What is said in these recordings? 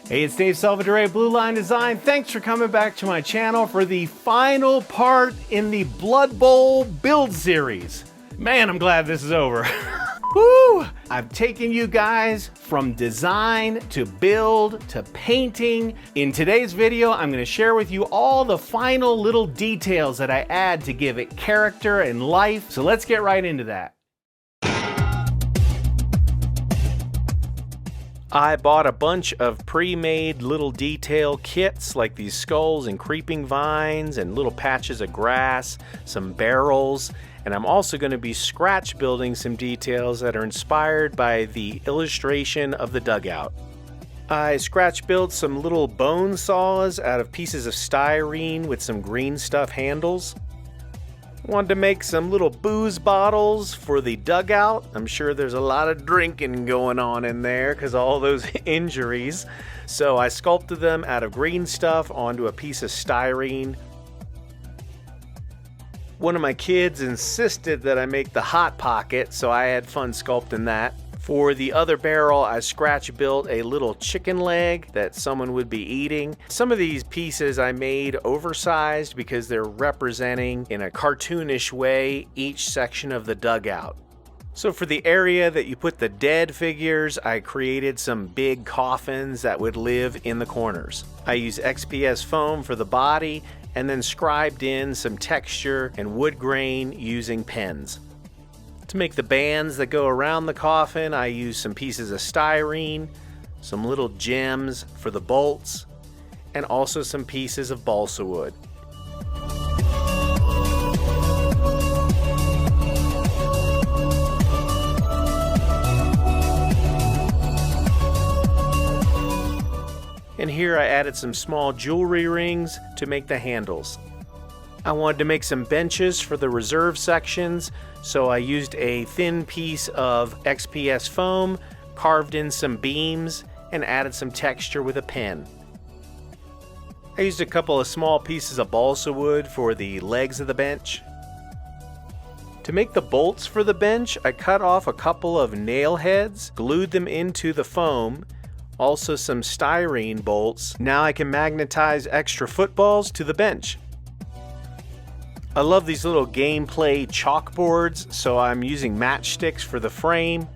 Hey, it's Dave Salvadore, Blueline Design. Thanks for coming back to my channel for the final part in the Blood Bowl build series. Man, I'm glad this is over. Woo! I've taken you guys from design to build to painting. In today's video, I'm going to share with you all the final little details that I add to give it character and life. So let's get right into that. I bought a bunch of pre-made little detail kits like these skulls and creeping vines and little patches of grass, some barrels, and I'm also going to be scratch building some details that are inspired by the illustration of the dugout. I scratch built some little bone saws out of pieces of styrene with some green stuff handles. Wanted to make some little booze bottles for the dugout. I'm sure there's a lot of drinking going on in there because of all those injuries. So I sculpted them out of green stuff onto a piece of styrene. One of my kids insisted that I make the hot pocket, so I had fun sculpting that. For the other barrel, I scratch built a little chicken leg that someone would be eating. Some of these pieces I made oversized because they're representing in a cartoonish way each section of the dugout. So for the area that you put the dead figures, I created some big coffins that would live in the corners. I used XPS foam for the body and then scribed in some texture and wood grain using pens. To make the bands that go around the coffin, I used some pieces of styrene, some little gems for the bolts, and also some pieces of balsa wood. And here I added some small jewelry rings to make the handles. I wanted to make some benches for the reserve sections, so I used a thin piece of XPS foam, carved in some beams, and added some texture with a pen. I used a couple of small pieces of balsa wood for the legs of the bench. To make the bolts for the bench, I cut off a couple of nail heads, glued them into the foam, also some styrene bolts. Now I can magnetize extra footballs to the bench. I love these little gameplay chalkboards, so I'm using matchsticks for the frame.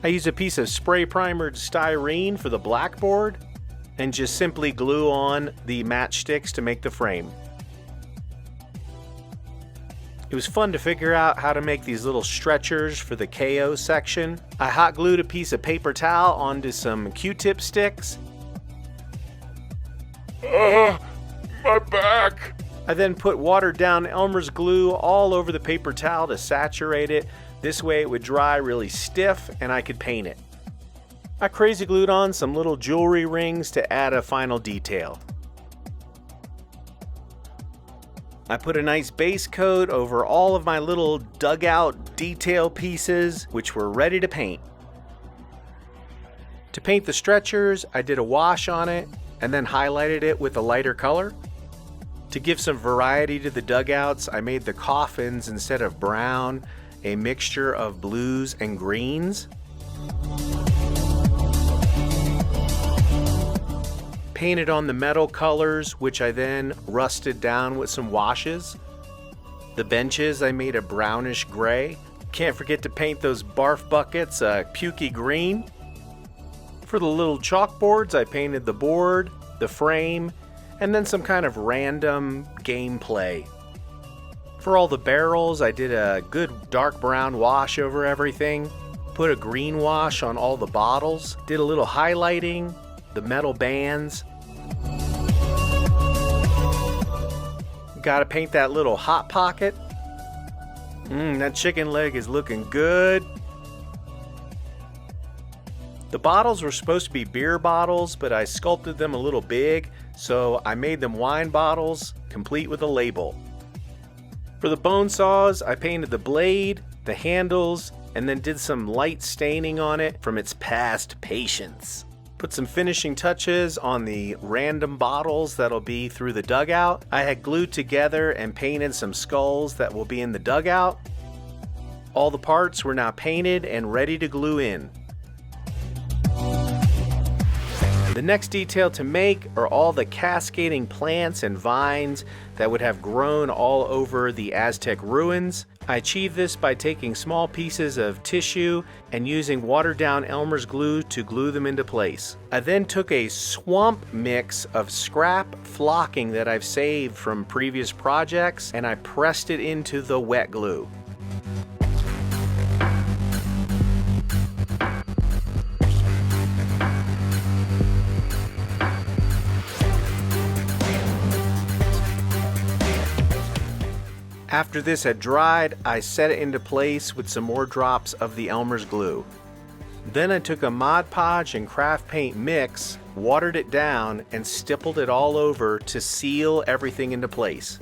I use a piece of spray primered styrene for the blackboard and just simply glue on the matchsticks to make the frame. It was fun to figure out how to make these little stretchers for the KO section. I hot glued a piece of paper towel onto some Q-tip sticks. My back! I then put watered down Elmer's glue all over the paper towel to saturate it. This way it would dry really stiff and I could paint it. I crazy glued on some little jewelry rings to add a final detail. I put a nice base coat over all of my little dugout detail pieces, which were ready to paint. To paint the stretchers, I did a wash on it and then highlighted it with a lighter color. To give some variety to the dugouts, I made the coffins, instead of brown, a mixture of blues and greens. Painted on the metal colors, which I then rusted down with some washes. The benches I made a brownish gray. Can't forget to paint those barf buckets a pukey green. For the little chalkboards, I painted the board, the frame, and then some kind of random gameplay. For all the barrels, I did a good dark brown wash over everything, put a green wash on all the bottles, did a little highlighting, the metal bands. Gotta paint that little hot pocket. That chicken leg is looking good. The bottles were supposed to be beer bottles, but I sculpted them a little big, so I made them wine bottles, complete with a label. For the bone saws, I painted the blade, the handles, and then did some light staining on it from its past patience. Put some finishing touches on the random bottles that'll be through the dugout. I had glued together and painted some skulls that will be in the dugout. All the parts were now painted and ready to glue in. The next detail to make are all the cascading plants and vines that would have grown all over the Aztec ruins. I achieved this by taking small pieces of tissue and using watered down Elmer's glue to glue them into place. I then took a swamp mix of scrap flocking that I've saved from previous projects and I pressed it into the wet glue. After this had dried, I set it into place with some more drops of the Elmer's glue. Then I took a Mod Podge and craft paint mix, watered it down, and stippled it all over to seal everything into place.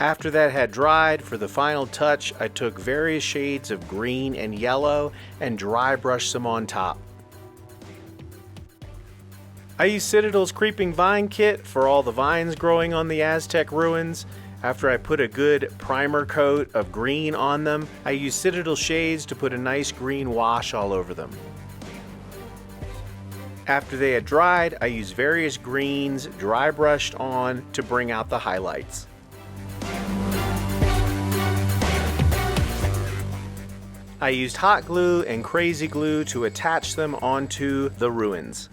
After that had dried, for the final touch, I took various shades of green and yellow and dry brushed them on top. I used Citadel's Creeping Vine Kit for all the vines growing on the Aztec ruins. After I put a good primer coat of green on them, I used Citadel shades to put a nice green wash all over them. After they had dried, I used various greens dry brushed on to bring out the highlights. I used hot glue and crazy glue to attach them onto the ruins.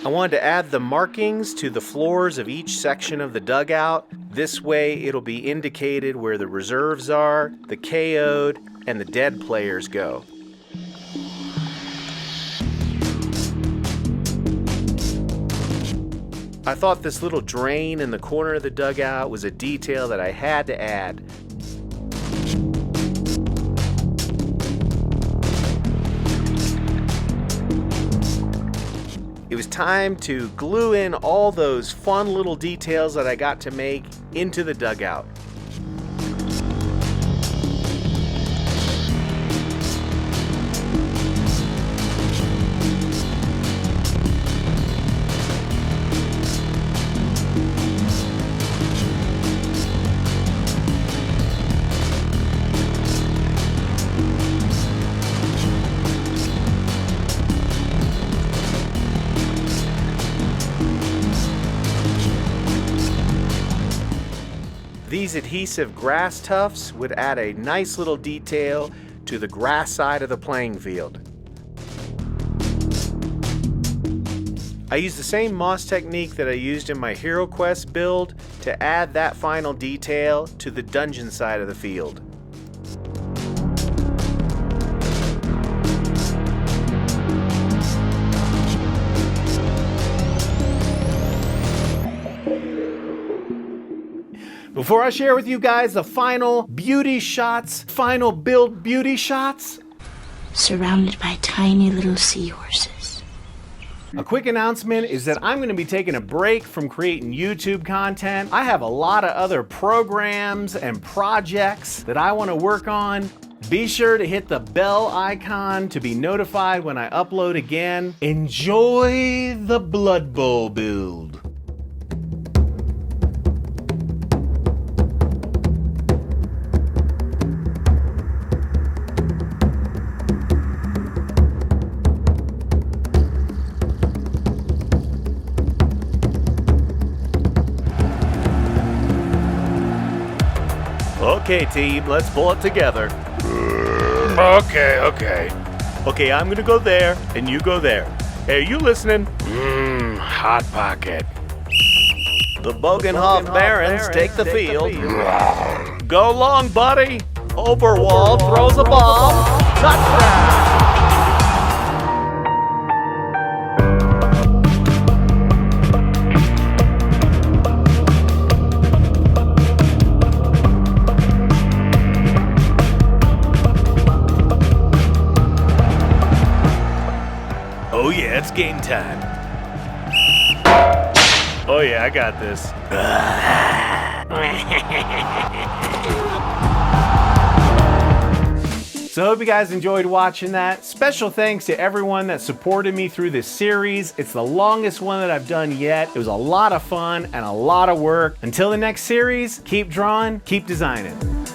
I wanted to add the markings to the floors of each section of the dugout. This way it'll be indicated where the reserves are, the KO'd, and the dead players go. I thought this little drain in the corner of the dugout was a detail that I had to add. It was time to glue in all those fun little details that I got to make into the dugout. These adhesive grass tufts would add a nice little detail to the grass side of the playing field. I used the same moss technique that I used in my Hero Quest build to add that final detail to the dungeon side of the field. Before I share with you guys the final beauty shots, final build beauty shots, surrounded by tiny little seahorses. a quick announcement is that I'm going to be taking a break from creating YouTube content. I have a lot of other programs and projects that I want to work on. Be sure to hit the bell icon to be notified when I upload again. Enjoy the Blood Bowl build. Okay, team, let's pull it together. Okay. Okay, I'm gonna go there, and you go there. Hey, you listening? Hot Pocket. The Bogenhoff Barons take the field. Go long, buddy. Overwall throws a bomb. Touchdown. Oh yeah, it's game time. Oh yeah, I got this. So I hope you guys enjoyed watching that. Special thanks to everyone that supported me through this series. It's the longest one that I've done yet. It was a lot of fun and a lot of work. Until the next series, keep drawing, keep designing.